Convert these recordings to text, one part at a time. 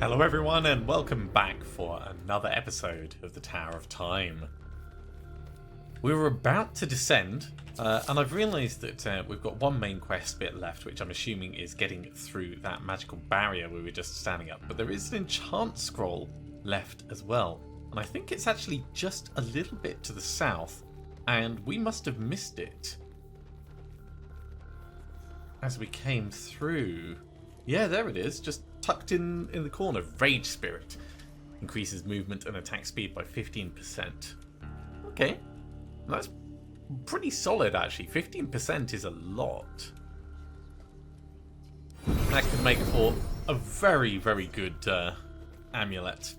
Hello everyone and welcome back for another episode of the Tower of Time. We were about to descend and I've realised that we've got one main quest bit left, which I'm assuming is getting through that magical barrier we were just standing up, but there is an enchant scroll left as well, and I think it's actually just a little bit to the south and we must have missed it as we came through. Yeah, there it is, just tucked in the corner. Rage Spirit increases movement and attack speed by 15%. Okay, that's pretty solid actually. 15% is a lot. That could make for a very, very good amulet.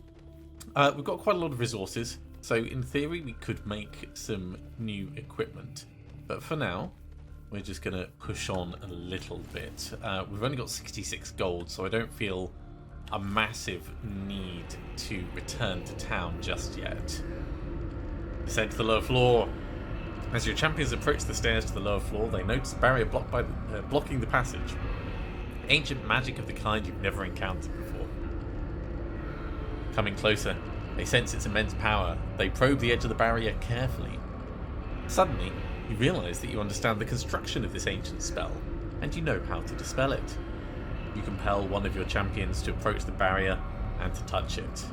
We've got quite a lot of resources, so in theory we could make some new equipment. But for now, we're just going to push on a little bit. We've only got 66 gold, so I don't feel a massive need to return to town just yet. Descend to the lower floor. As your champions approach the stairs to the lower floor, they notice a barrier blocking the passage. Ancient magic of the kind you've never encountered before. Coming closer, they sense its immense power. They probe the edge of the barrier carefully. Suddenly, you realise that you understand the construction of this ancient spell, and you know how to dispel it. You compel one of your champions to approach the barrier and to touch it.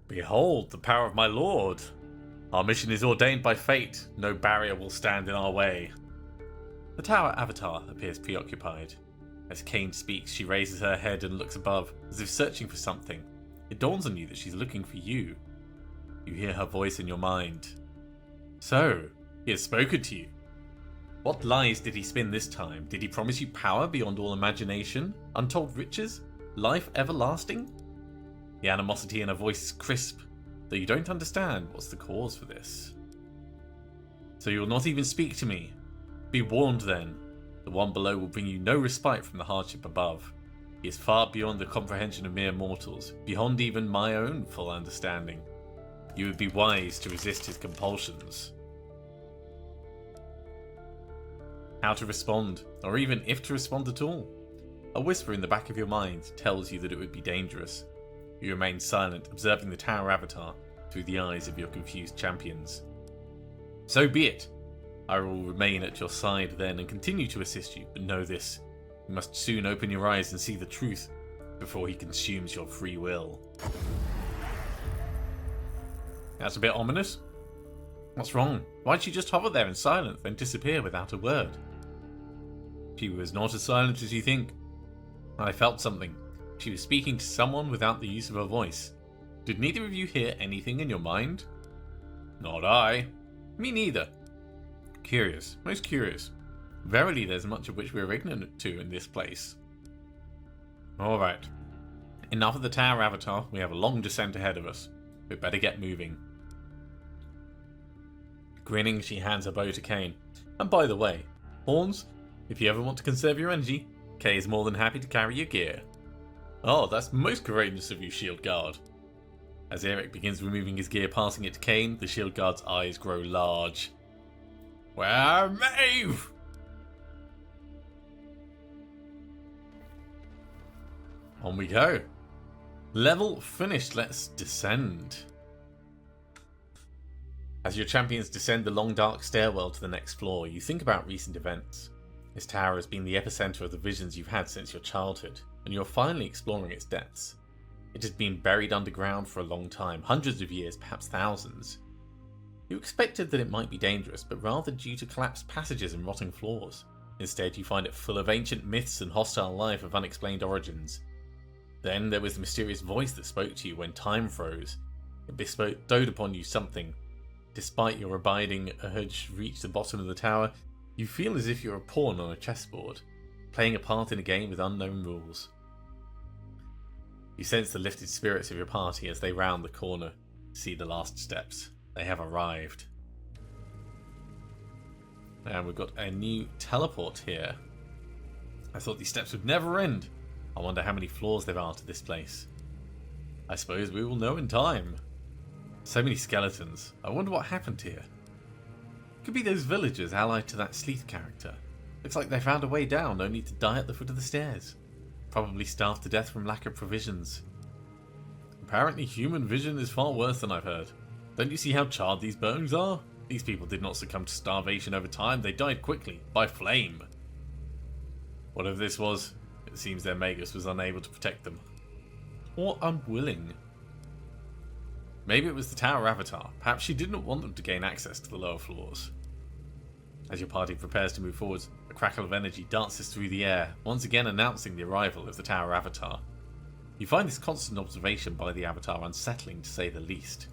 Behold the power of my lord! Our mission is ordained by fate. No barrier will stand in our way. The tower avatar appears preoccupied. As Kane speaks, she raises her head and looks above, as if searching for something. It dawns on you that she's looking for you. You hear her voice in your mind. So, he has spoken to you. What lies did he spin this time? Did he promise you power beyond all imagination? Untold riches? Life everlasting? The animosity in her voice is crisp, though you don't understand what's the cause for this. So you will not even speak to me? Be warned then. The one below will bring you no respite from the hardship above. He is far beyond the comprehension of mere mortals, beyond even my own full understanding. You would be wise to resist his compulsions. How to respond, or even if to respond at all. A whisper in the back of your mind tells you that it would be dangerous. You remain silent, observing the tower avatar through the eyes of your confused champions. So be it. I will remain at your side then and continue to assist you, but know this. You must soon open your eyes and see the truth before he consumes your free will. That's a bit ominous. What's wrong? Why'd she just hover there in silence, then disappear without a word? She was not as silent as you think. I felt something. She was speaking to someone without the use of her voice. Did neither of you hear anything in your mind? Not I. Me neither. Curious, most curious. Verily there's much of which we are ignorant to in this place. Alright. Enough of the tower avatar, we have a long descent ahead of us. We'd better get moving. Grinning, she hands her bow to Kane. And by the way, Horns, if you ever want to conserve your energy, Kay is more than happy to carry your gear. Oh, that's most courageous of you, Shield Guard. As Eric begins removing his gear, passing it to Kane, the Shield Guard's eyes grow large. Well, move! On we go. Level finished, let's descend. As your champions descend the long dark stairwell to the next floor, you think about recent events. This tower has been the epicenter of the visions you've had since your childhood, and you're finally exploring its depths. It has been buried underground for a long time, hundreds of years, perhaps thousands. You expected that it might be dangerous, but rather due to collapsed passages and rotting floors. Instead, you find it full of ancient myths and hostile life of unexplained origins. Then there was the mysterious voice that spoke to you when time froze. It bestowed upon you something. Despite your abiding urge to reach the bottom of the tower, you feel as if you're a pawn on a chessboard, playing a part in a game with unknown rules. You sense the lifted spirits of your party as they round the corner to see the last steps. They have arrived. And we've got a new teleport here. I thought these steps would never end. I wonder how many floors there are to this place. I suppose we will know in time. So many skeletons. I wonder what happened here. Could be those villagers allied to that Sleeth character. Looks like they found a way down, only to die at the foot of the stairs. Probably starved to death from lack of provisions. Apparently human vision is far worse than I've heard. Don't you see how charred these bones are? These people did not succumb to starvation over time, they died quickly, by flame. Whatever this was, it seems their Magus was unable to protect them. Or unwilling. Maybe it was the Tower Avatar. Perhaps she did not want them to gain access to the lower floors. As your party prepares to move forwards, a crackle of energy dances through the air, once again announcing the arrival of the Tower Avatar. You find this constant observation by the Avatar unsettling, to say the least.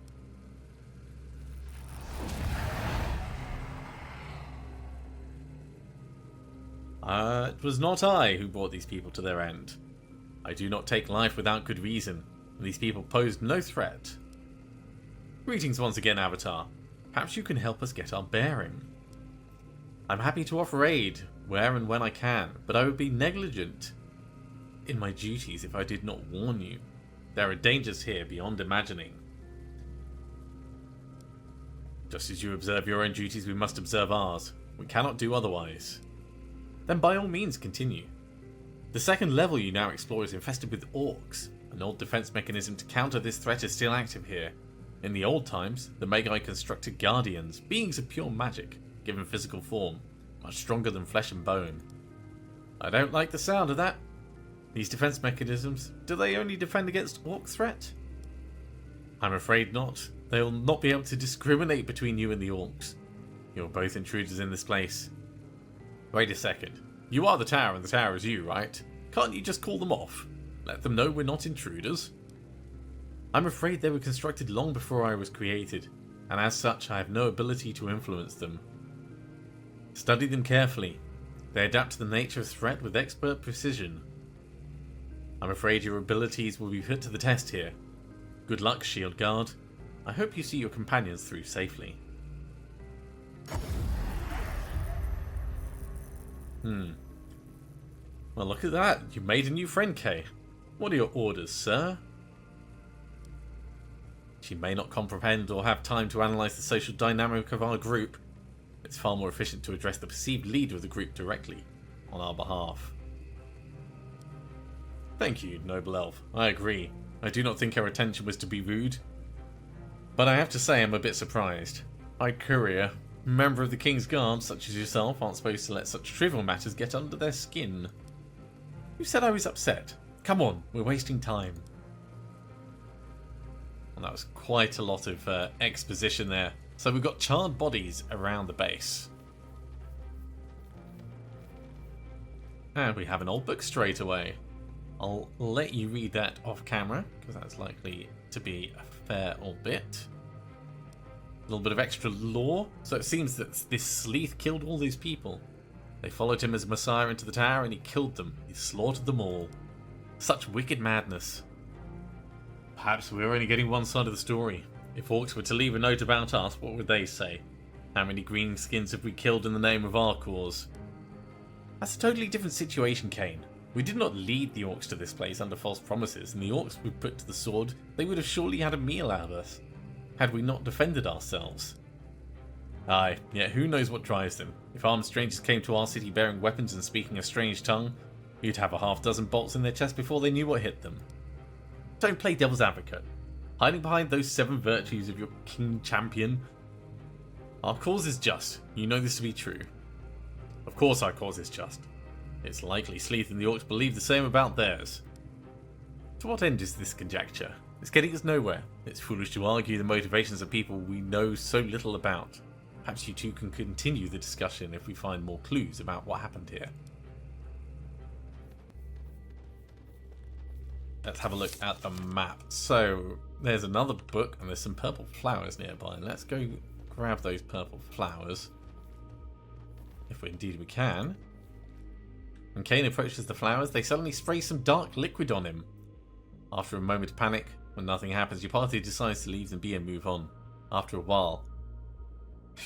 It was not I who brought these people to their end. I do not take life without good reason, and these people posed no threat. Greetings once again, Avatar. Perhaps you can help us get our bearing. I'm happy to offer aid where and when I can, but I would be negligent in my duties if I did not warn you. There are dangers here beyond imagining. Just as you observe your own duties, we must observe ours. We cannot do otherwise. Then by all means continue. The second level you now explore is infested with orcs. An old defense mechanism to counter this threat is still active here. In the old times, the Magi constructed guardians, beings of pure magic, given physical form, much stronger than flesh and bone. I don't like the sound of that. These defense mechanisms, do they only defend against orc threat? I'm afraid not. They will not be able to discriminate between you and the orcs. You're both intruders in this place. Wait a second. You are the tower and the tower is you, right? Can't you just call them off? Let them know we're not intruders? I'm afraid they were constructed long before I was created, and as such I have no ability to influence them. Study them carefully. They adapt to the nature of threat with expert precision. I'm afraid your abilities will be put to the test here. Good luck, Shield Guard. I hope you see your companions through safely. Well, look at that. You made a new friend, Kay. What are your orders, sir? She may not comprehend or have time to analyse the social dynamic of our group. It's far more efficient to address the perceived leader of the group directly, on our behalf. Thank you, noble elf. I agree. I do not think her attention was to be rude. But I have to say I'm a bit surprised. High Courier, member of the King's Guard such as yourself, aren't supposed to let such trivial matters get under their skin. Who said I was upset? Come on, we're wasting time. And that was quite a lot of exposition there. So we've got charred bodies around the base. And we have an old book straight away. I'll let you read that off camera, because that's likely to be a fair old bit. A little bit of extra lore. So it seems that this Sleeth killed all these people. They followed him as Messiah into the tower and he killed them. He slaughtered them all. Such wicked madness. Perhaps we're only getting one side of the story. If orcs were to leave a note about us, what would they say? How many greenskins have we killed in the name of our cause? That's a totally different situation, Kane. We did not lead the orcs to this place under false promises, and the orcs we put to the sword, they would have surely had a meal out of us, had we not defended ourselves. Aye, yet who knows what drives them. If armed strangers came to our city bearing weapons and speaking a strange tongue, you'd have a half-dozen bolts in their chest before they knew what hit them. Don't play devil's advocate. Hiding behind those 7 virtues of your king champion. Our cause is just. You know this to be true. Of course our cause is just. It's likely Sleeth and the orcs believe the same about theirs. To what end is this conjecture? It's getting us nowhere. It's foolish to argue the motivations of people we know so little about. Perhaps you two can continue the discussion if we find more clues about what happened here. Let's have a look at the map. So, there's another book and there's some purple flowers nearby. Let's go grab those purple flowers. If indeed we can. When Kane approaches the flowers, they suddenly spray some dark liquid on him. After a moment of panic, when nothing happens, your party decides to leave them be and move on. After a while,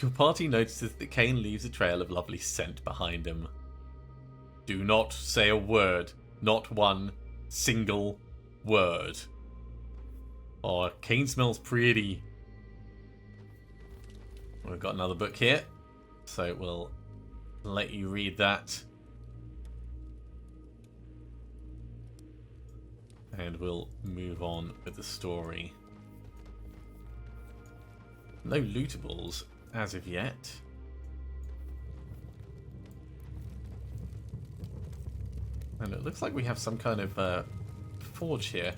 your party notices that Kane leaves a trail of lovely scent behind him. Do not say a word. Not one single word. Oh, Kane smells pretty. We've got another book here, so we'll let you read that. And we'll move on with the story. No lootables as of yet. And it looks like we have some kind of forge here.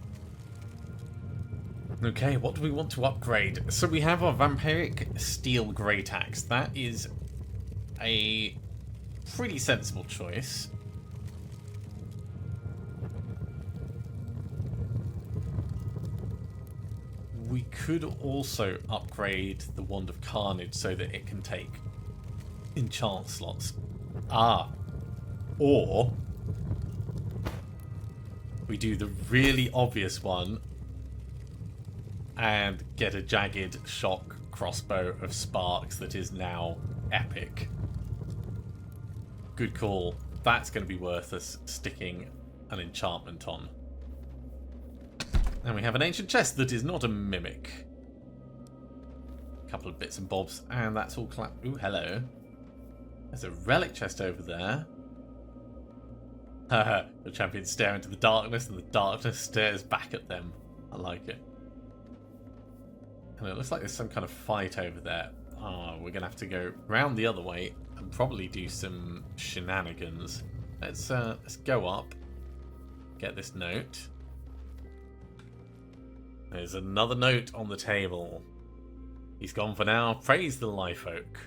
Okay, what do we want to upgrade? So we have our vampiric steel great axe. That is a pretty sensible choice. We could also upgrade the Wand of Carnage so that it can take enchant slots. Or we do the really obvious one and get a jagged shock crossbow of sparks that is now epic. Good call. That's going to be worth us sticking an enchantment on. And we have an ancient chest that is not a mimic. A couple of bits and bobs, and that's all Ooh, hello. There's a relic chest over there. The champions stare into the darkness, and the darkness stares back at them. I like it. And it looks like there's some kind of fight over there. We're going to have to go round the other way and probably do some shenanigans. Let's go up. Get this note. There's another note on the table. He's gone for now. Praise the Life Oak.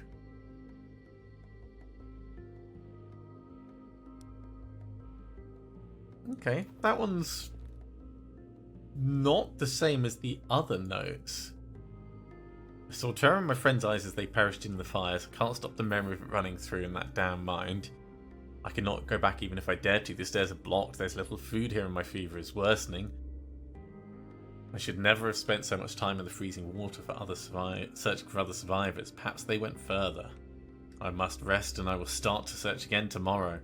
Okay, that one's not the same as the other notes. I saw terror in my friend's eyes as they perished in the fires. I can't stop the memory of it running through in that damn mind. I cannot go back even if I dared to. The stairs are blocked. There's little food here and my fever is worsening. I should never have spent so much time in the freezing water for searching for other survivors. Perhaps they went further. I must rest and I will start to search again tomorrow.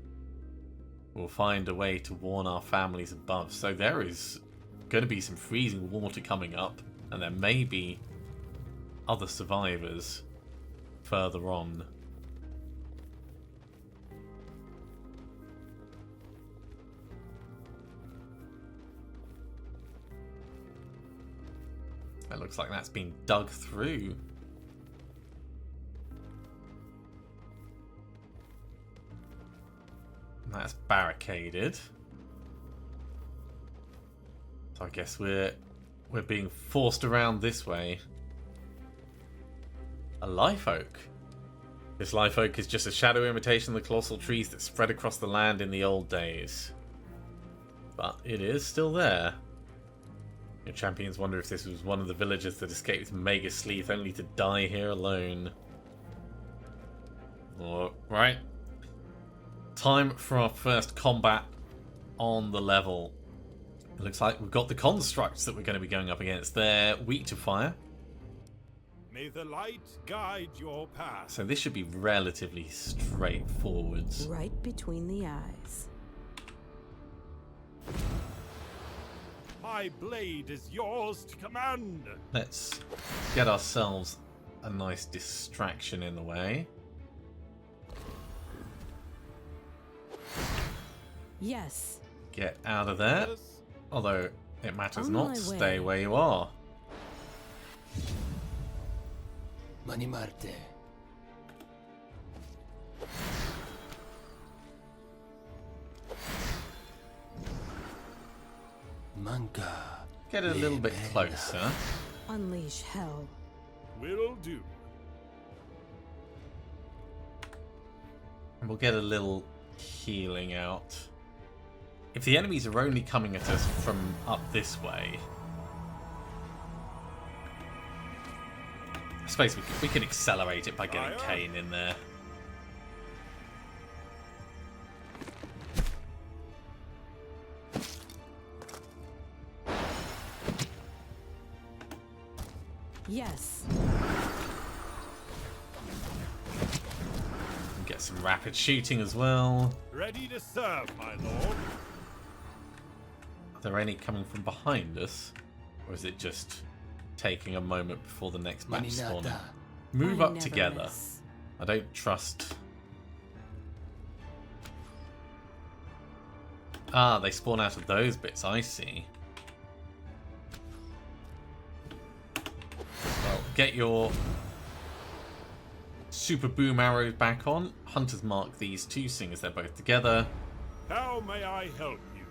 We'll find a way to warn our families above. So there is going to be some freezing water coming up, and there may be other survivors further on. It looks like that's been dug through. That's barricaded. So I guess we're being forced around this way. A life oak. This life oak is just a shadow imitation of the colossal trees that spread across the land in the old days. But it is still there. Your champions wonder if this was one of the villagers that escaped Mega Sleeth only to die here alone. Alright. Time for our first combat on the level. It looks like we've got the constructs that we're going to be going up against. They're weak to fire. May the light guide your path. So this should be relatively straightforward. Right between the eyes. My blade is yours to command. Let's get ourselves a nice distraction in the way. Yes. Get out of there. Yes. Although it matters On not. my Stay way. where you are. Mani Marte. Manca. Get a little bit closer. Unleash hell. Will do. And we'll get a little healing out. If the enemies are only coming at us from up this way, I suppose we could accelerate it by getting Kane in there. Yes. And get some rapid shooting as well. Ready to serve, my lord. Are there any coming from behind us? Or is it just taking a moment before the next map spawning? Maninata. move I up never together. miss. I don't trust... Ah, they spawn out of those bits, I see. Well, get your super boom arrows back on. Hunters mark these two, seeing as they're both together. How may I help you?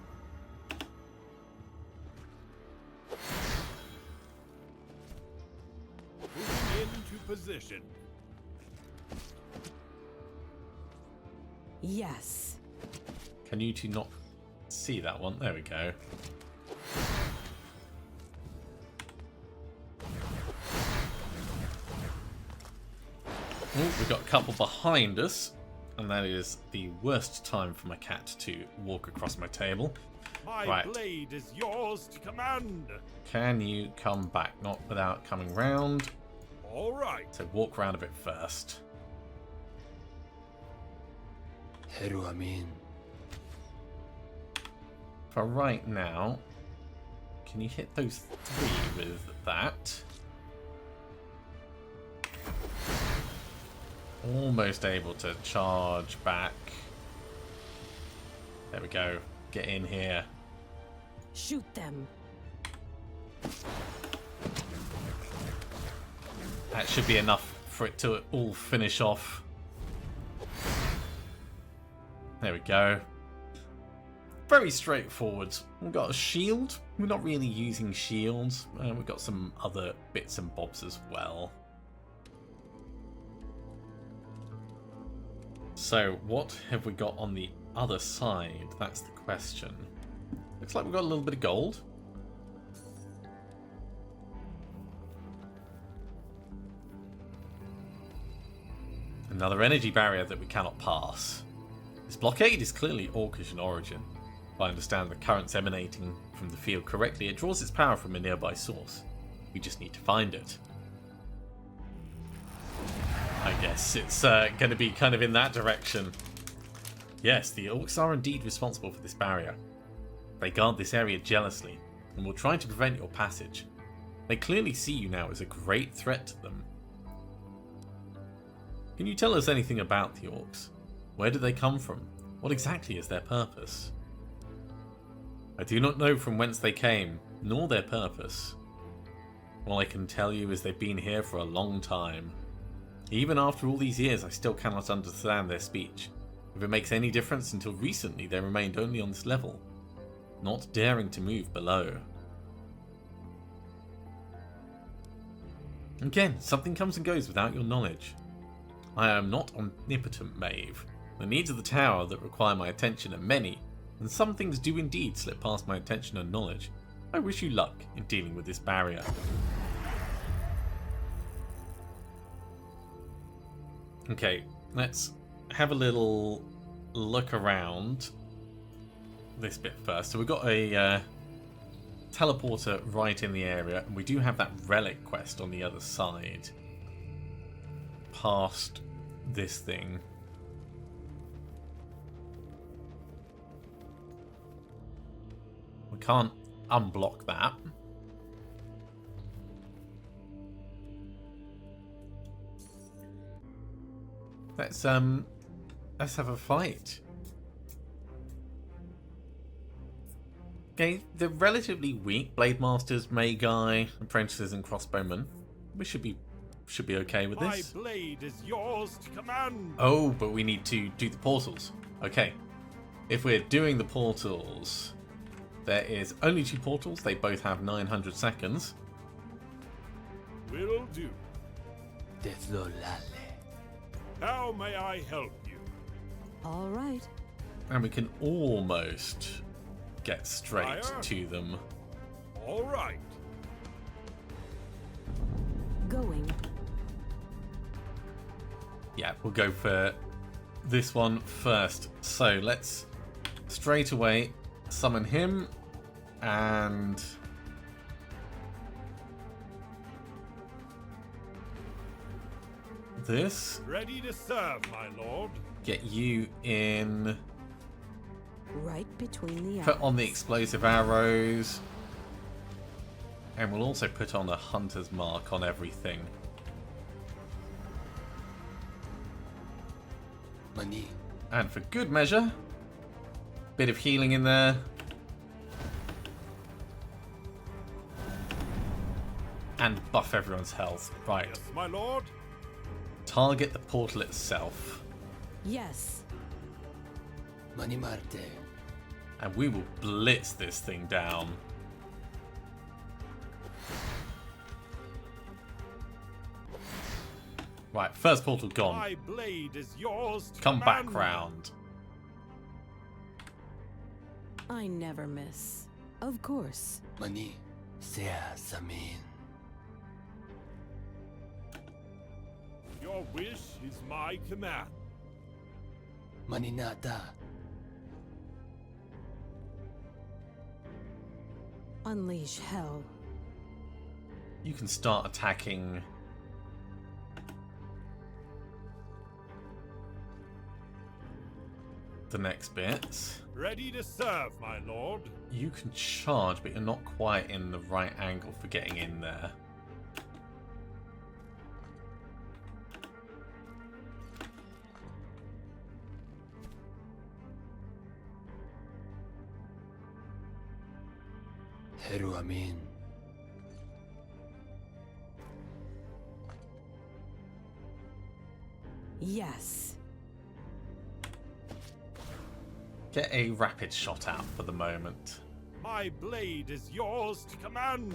Moving into position. Yes. Can you two not see that one? There we go. Oh, we've got a couple behind us, and that is the worst time for my cat to walk across my table. My Right. blade is yours to command. Can you come back? Not without coming round. All right. So walk around a bit first. Heru Amin. For right now, can you hit those three with that? Almost able to charge back. There we go. Get in here. Shoot them. That should be enough for it to all finish off. There we go. Very straightforward. We've got a shield. We're not really using shields. We've got some other bits and bobs as well. So, what have we got on the other side? That's the question. Looks like we've got a little bit of gold. Another energy barrier that we cannot pass. This blockade is clearly Orcish in origin. If I understand the currents emanating from the field correctly, it draws its power from a nearby source. We just need to find it. I guess it's going to be kind of in that direction. Yes, the Orcs are indeed responsible for this barrier. They guard this area jealously and will try to prevent your passage. They clearly see you now as a great threat to them. Can you tell us anything about the Orcs? Where do they come from? What exactly is their purpose? I do not know from whence they came, nor their purpose. All I can tell you is they've been here for a long time. Even after all these years, I still cannot understand their speech. If it makes any difference, until recently they remained only on this level, not daring to move below. Again, something comes and goes without your knowledge. I am not omnipotent, Maeve. The needs of the tower that require my attention are many, and some things do indeed slip past my attention and knowledge. I wish you luck in dealing with this barrier. Okay, let's have a little look around this bit first. So we've got a teleporter right in the area, and we do have that relic quest on the other side. Past this thing. We can't unblock that. Let's have a fight. Okay, they're relatively weak. Blade Masters, Magi, Apprentices, and Crossbowmen. We should be okay with My this. blade is yours to command. Oh, but we need to do the portals. Okay. If we're doing the portals, there is only 2 portals. They both have 900 seconds. Will do. Deslolale. How may I help you? All right. And we can almost get straight Fire. to them. All right. Going. Yeah, we'll go for this one first. So let's straight away summon him and this. Ready to serve, my lord. Get you in. Right between the Put on the eyes. explosive arrows. And we'll also put on a hunter's mark on everything. Money. And for good measure, bit of healing in there. And buff everyone's health. Right. Yes, my lord. Target the portal itself. Yes. Money Marte. And we will blitz this thing down. Right, first portal gone. My blade is yours to Come back command. round. I never miss. Of course. Money. Sea Samin. Your wish is my command. Money Nata. Unleash hell. You can start attacking the next bits. Ready to serve, my lord. You can charge, but you're not quite in the right angle for getting in there. Heru Amin. Yes. Get a rapid shot out for the moment. My blade is yours to command.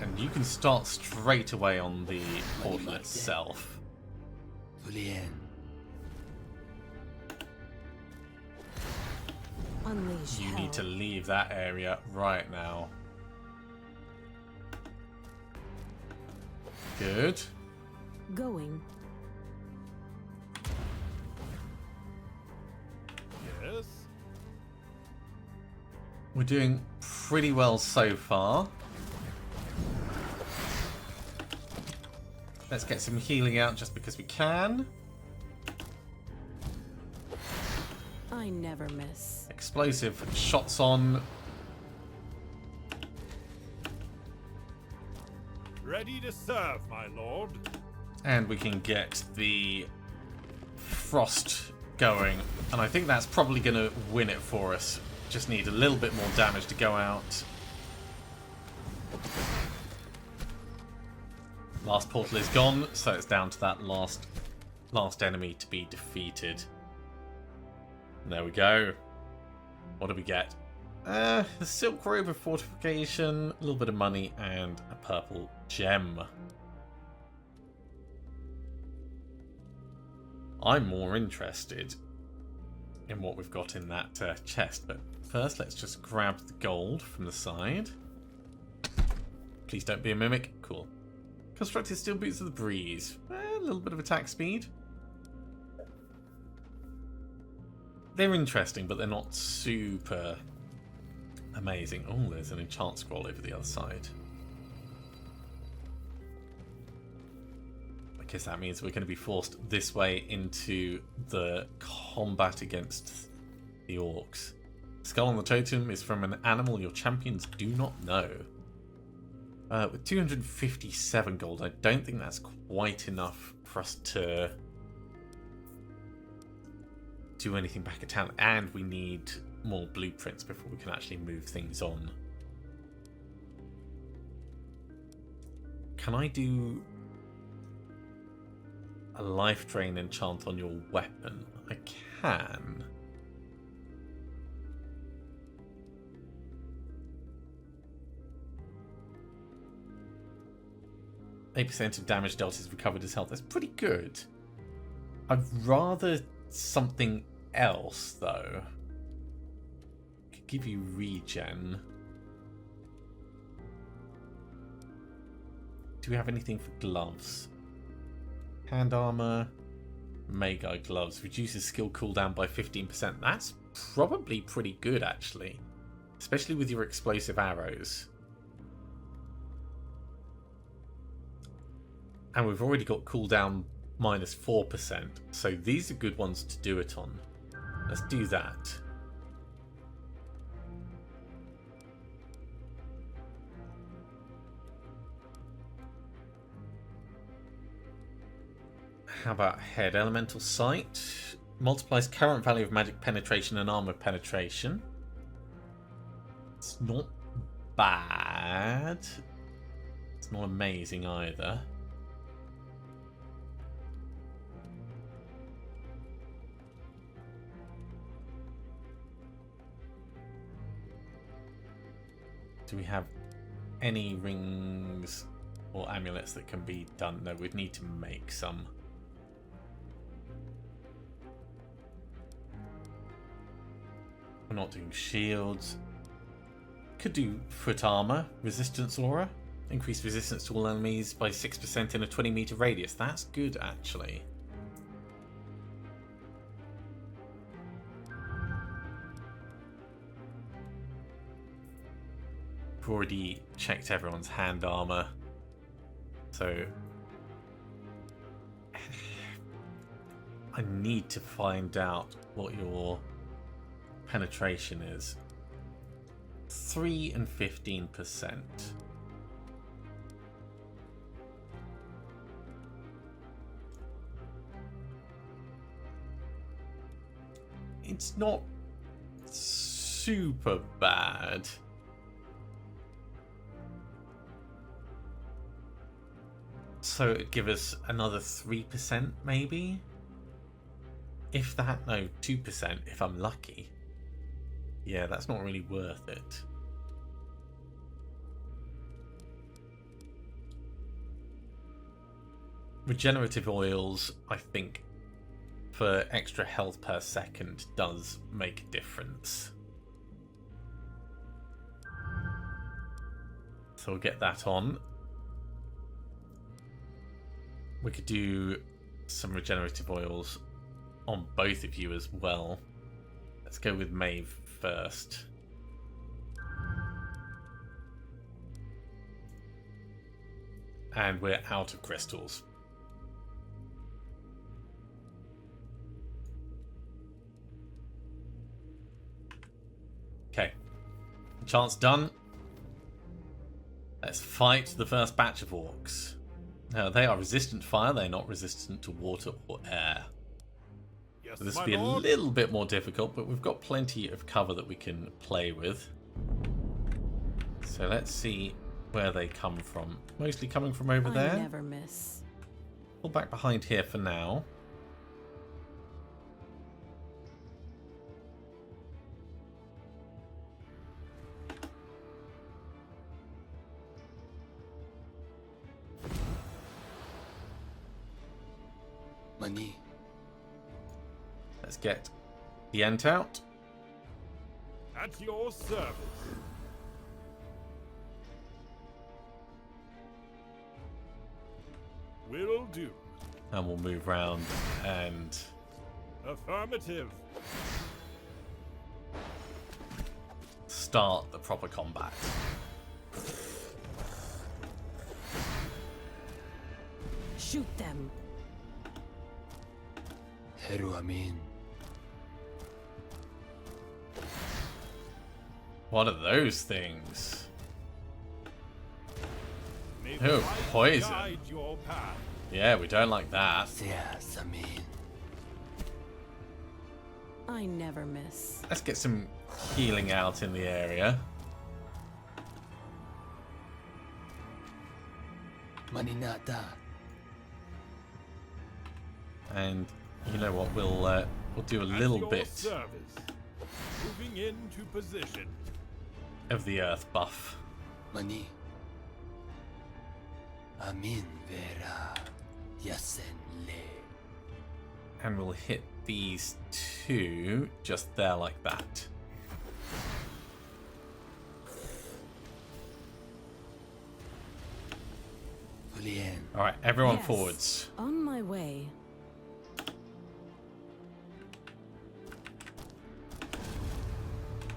And you can start straight away on the portal itself. Fulien. Unleash You hell. need to leave that area right now. Good. Going. Yes. We're doing pretty well so far. Let's get some healing out just because we can. I never miss. Explosive shots on. Ready to serve, my lord. And we can get the frost going. And I think that's probably going to win it for us. Just need a little bit more damage to go out. Last portal is gone, so it's down to that last enemy to be defeated. There we go. What do we get? The Silk Robe of Fortification, a little bit of money, and a purple gem. I'm more interested in what we've got in that chest, but first let's just grab the gold from the side. Please don't be a mimic. Cool. Constructed steel boots of the breeze. A little bit of attack speed. They're interesting, but they're not super amazing. Oh, there's an enchant scroll over the other side. I guess that means we're going to be forced this way into the combat against the orcs. Skull on the totem is from an animal your champions do not know. With 257 gold, I don't think that's quite enough for us to do anything back at town, and we need more blueprints before we can actually move things on. Can I do a life drain enchant on your weapon? I can. %8 of damage dealt is recovered as health. That's pretty good. I'd rather something else, though. Could give you regen. Do we have anything for gloves? Hand armor, Magi gloves, reduces skill cooldown by 15%. That's probably pretty good, actually. Especially with your explosive arrows. And we've already got cooldown minus 4%. So these are good ones to do it on. Let's do that. How about head? Elemental sight multiplies current value of magic penetration and armor penetration. It's not bad. It's not amazing either. Do we have any rings or amulets that can be done? No, we'd need to make some. We're not doing shields. Could do foot armor, resistance aura. Increase resistance to all enemies by 6% in a 20-meter radius. That's good, actually. We've already checked everyone's hand armor. So I need to find out what your penetration is. 3 and 15%. It's not super bad. So it'd give us another 3% maybe? If that, no, 2% if I'm lucky. Yeah, that's not really worth it. Regenerative oils, I think, for extra health per second does make a difference. So we'll get that on. We could do some regenerative oils on both of you as well. Let's go with Maeve first. And we're out of crystals. Okay. Chance done. Let's fight the first batch of orcs. Now, they are resistant to fire. They're not resistant to water or air. Yes, So this my will be a lord. little bit more difficult, but we've got plenty of cover that we can play with. So let's see where they come from. Mostly coming from over I there. never miss. Pull back behind here for now. Money. Let's get the Ent out. At your service. Will do. And we'll move round and Affirmative. start the proper combat. Shoot them. Heru Amin. What are those things? May Oh, the light poison. guide your path. Yeah, we don't like that. Sea Samin. I never miss. Let's get some healing out in the area. Maninata. And you know what? We'll do a At little your bit service. Moving into position. of the earth buff. Mani. Amin vera. Yasen le. And we'll hit these two just there like that. Fulien. Alright, everyone Yes. forwards. On my way.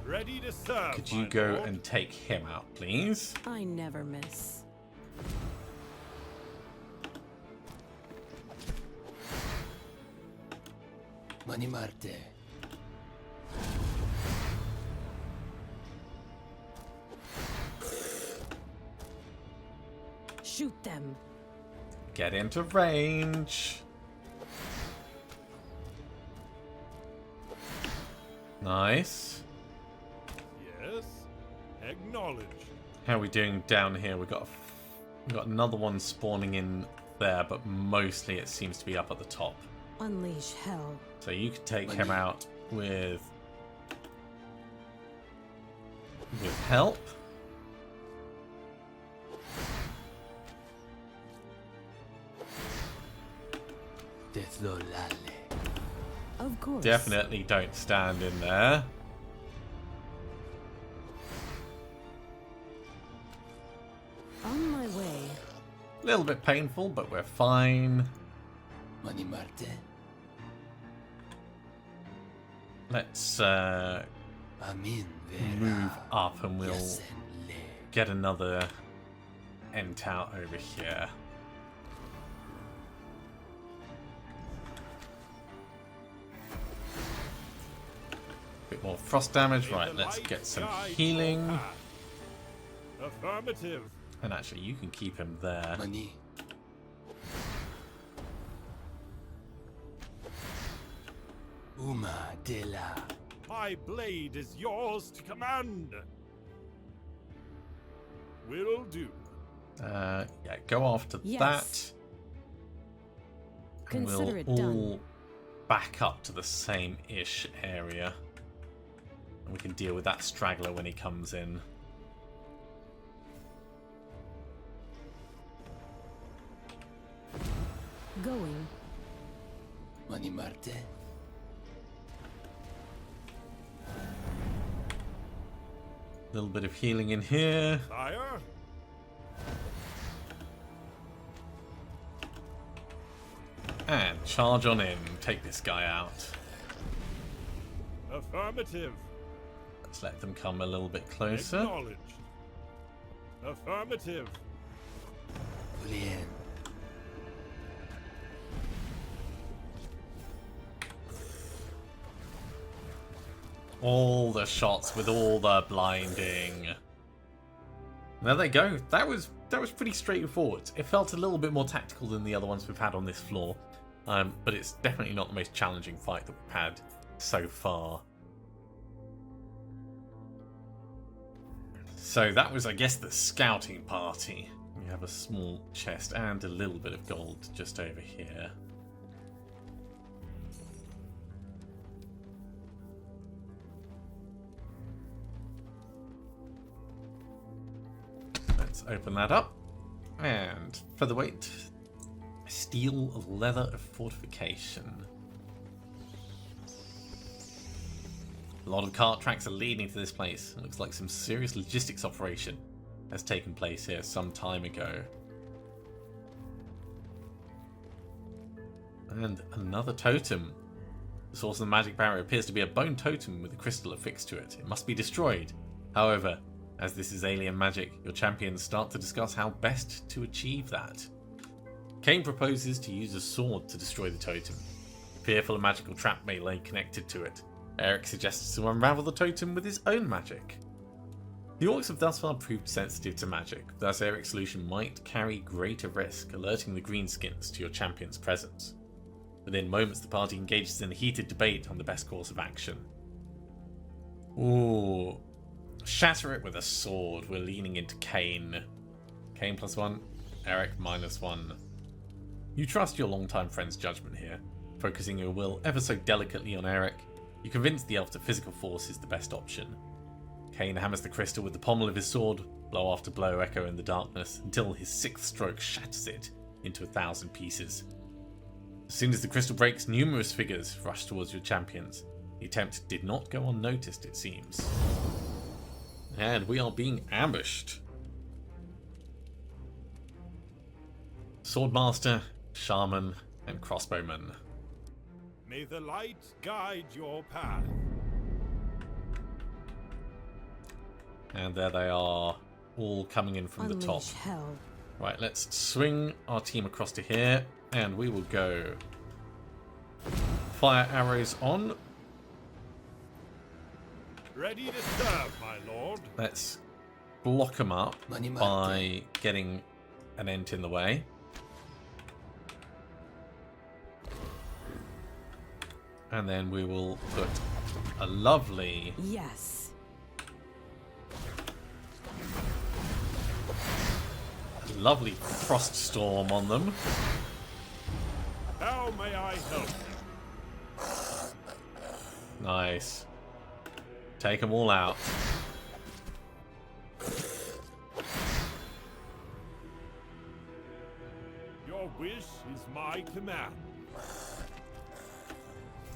Ready to serve. Could you my go lord. and take him out, please? I never miss. Mani Marte. Shoot them. Get into range. Nice. Yes. Acknowledge. How are we doing down here? We've got another one spawning in there, but mostly it seems to be up at the top. Unleash hell. So you could take him out with help. Of course. Definitely don't stand in there. On my way. A little bit painful, but we're fine. Mani Marte. Let's Amin move up and we'll Yasen le. get another ent out over here. Bit more frost damage. May Right, the let's light get some guide your healing. path. Affirmative. And actually, you can keep him there. Mani. Uma de la. My blade is yours to command. Will do. Yeah, go after Yes. that. And Consider we'll it all done. back up to the same-ish area. And we can deal with that straggler when he comes in. Going. Mani Marte. A little bit of healing in here. Sire. And charge on in. Take this guy out. Affirmative. Let's let them come a little bit closer. Acknowledge. Affirmative. Julien. All the shots with all the blinding. There they go. That was pretty straightforward. It felt a little bit more tactical than the other ones we've had on this floor. But it's definitely not the most challenging fight that we've had so far. So that was, I guess, the scouting party. We have a small chest and a little bit of gold just over here. Let's open that up. And featherweight, steel, leather of fortification. A lot of cart tracks are leading to this place. It looks like some serious logistics operation has taken place here some time ago. And another totem. The source of the magic barrier appears to be a bone totem with a crystal affixed to it. It must be destroyed. However, as this is alien magic, your champions start to discuss how best to achieve that. Cain proposes to use a sword to destroy the totem. Fearful a magical trap may lay connected to it, Eric suggests to unravel the totem with his own magic. The orcs have thus far proved sensitive to magic, thus Eric's solution might carry greater risk, alerting the Greenskins to your champion's presence. Within moments, the party engages in a heated debate on the best course of action. Ooh. Shatter it with a sword. We're leaning into Cain. Cain +1, Eric -1. You trust your longtime friend's judgment here, focusing your will ever so delicately on Eric. You convince the elf that physical force is the best option. Cain hammers the crystal with the pommel of his sword, blow after blow echo in the darkness, until his sixth stroke shatters it into 1,000 pieces. As soon as the crystal breaks, numerous figures rush towards your champions. The attempt did not go unnoticed, it seems. And we are being ambushed. Swordmaster, Shaman, and Crossbowman. May the light guide your path. And there they are, all coming in from the top. Unleash hell. Right, let's swing our team across to here, and we will go fire arrows on. Ready to serve, my lord. Let's block them up Mani Marte. by getting an ent in the way. And then we will put a lovely Yes. frost storm on them. How may I help you? Nice. Take them all out. Your wish is my command.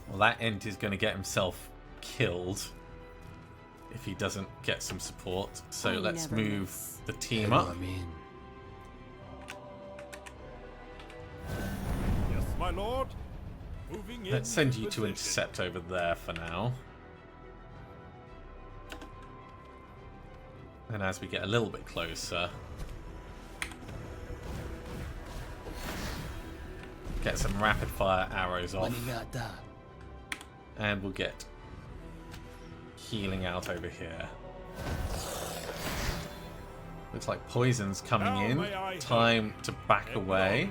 Well, that Ent is going to get himself killed if he doesn't get some support. So I let's never move miss. the team Hello, up. Amin. Yes, my lord. Moving in. Let's send you to position. intercept over there for now. And as we get a little bit closer, get some rapid fire arrows off. Maningata. And we'll get healing out over here. Looks like poison's coming How in. may I Time to back help? away.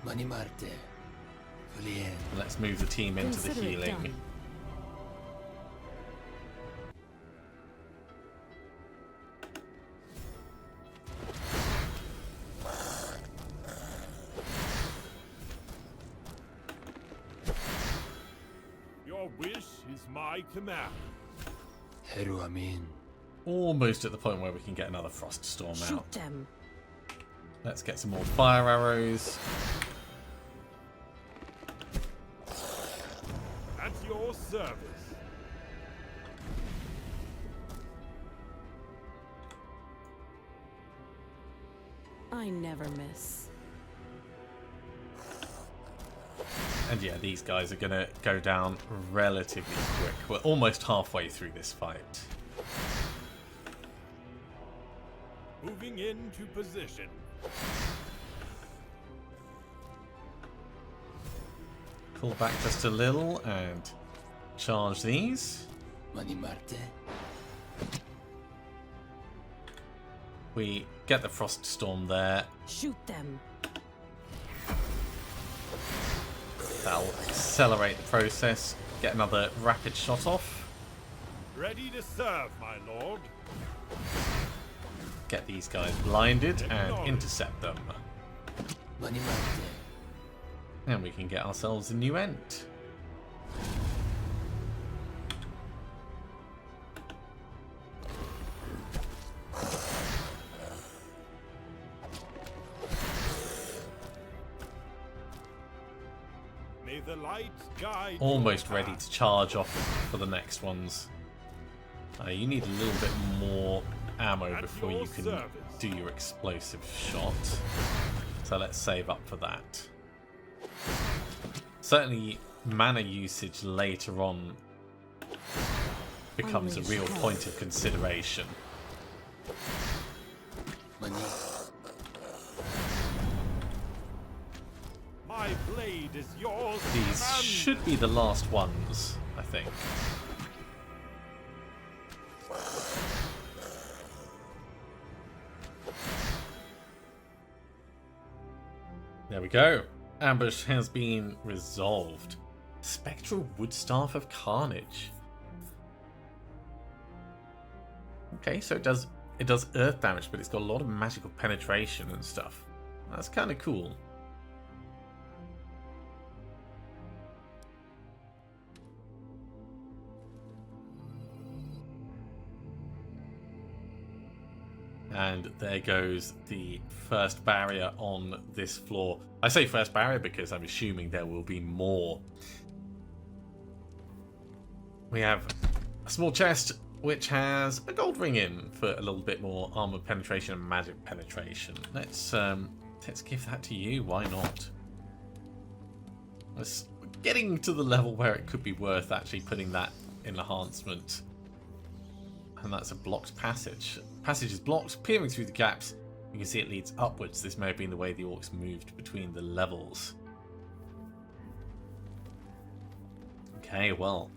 Mani Marte. Julien. Let's move the team into the Consider it healing. done. Your wish is my command. Heru Amin. Almost at the point where we can get another frost storm Shoot out. them. Let's get some more fire arrows. At your service. I never miss. And yeah, these guys are going to go down relatively quick. We're almost halfway through this fight. Moving into position. Pull back just a little and charge these. Mani Marte. We get the frost storm there. Shoot them. That'll accelerate the process. Get another rapid shot off. Ready to serve, my lord. Get these guys blinded and intercept them. Mani Marte. And we can get ourselves a new Ent. May the light guide. Almost your ready path. to charge off for the next ones. You need a little bit more ammo At before your you can service. do your explosive shot. So let's save up for that. Certainly mana usage later on becomes a real point of consideration. Mani. My blade is yours. These command. should be the last ones, I think. There we go. Ambush has been resolved. Spectral Woodstaff of Carnage. Okay, so it does earth damage, but it's got a lot of magical penetration and stuff. That's kind of cool. And there goes the first barrier on this floor. I say first barrier because I'm assuming there will be more. We have a small chest which has a gold ring in for a little bit more armor penetration and magic penetration. Let's give that to you. Why not? We're getting to the level where it could be worth actually putting that enhancement. And that's a blocked passage. Passage is blocked, peering through the gaps. You can see it leads upwards. This may have been the way the orcs moved between the levels. Okay, well,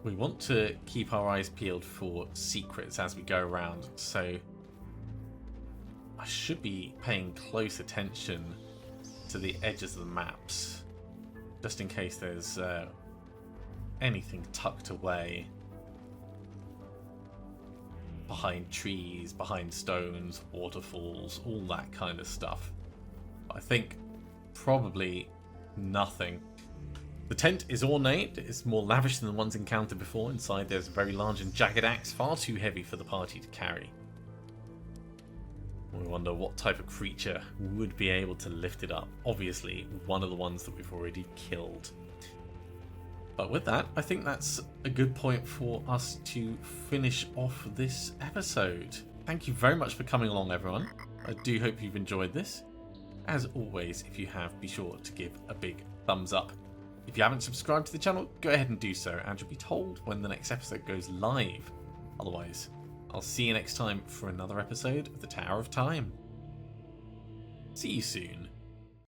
we want to keep our eyes peeled for secrets as we go around, so I should be paying close attention to the edges of the maps, just in case there's anything tucked away behind trees, behind stones, waterfalls, all that kind of stuff. I think probably nothing. The tent is ornate, it's more lavish than the ones encountered before. Inside there's a very large and jagged axe, far too heavy for the party to carry. We wonder what type of creature would be able to lift it up. Obviously, one of the ones that we've already killed. But with that, I think that's a good point for us to finish off this episode. Thank you very much for coming along, everyone. I do hope you've enjoyed this. As always, if you have, be sure to give a big thumbs up. If you haven't subscribed to the channel, go ahead and do so, and you'll be told when the next episode goes live. Otherwise, I'll see you next time for another episode of the Tower of Time. See you soon.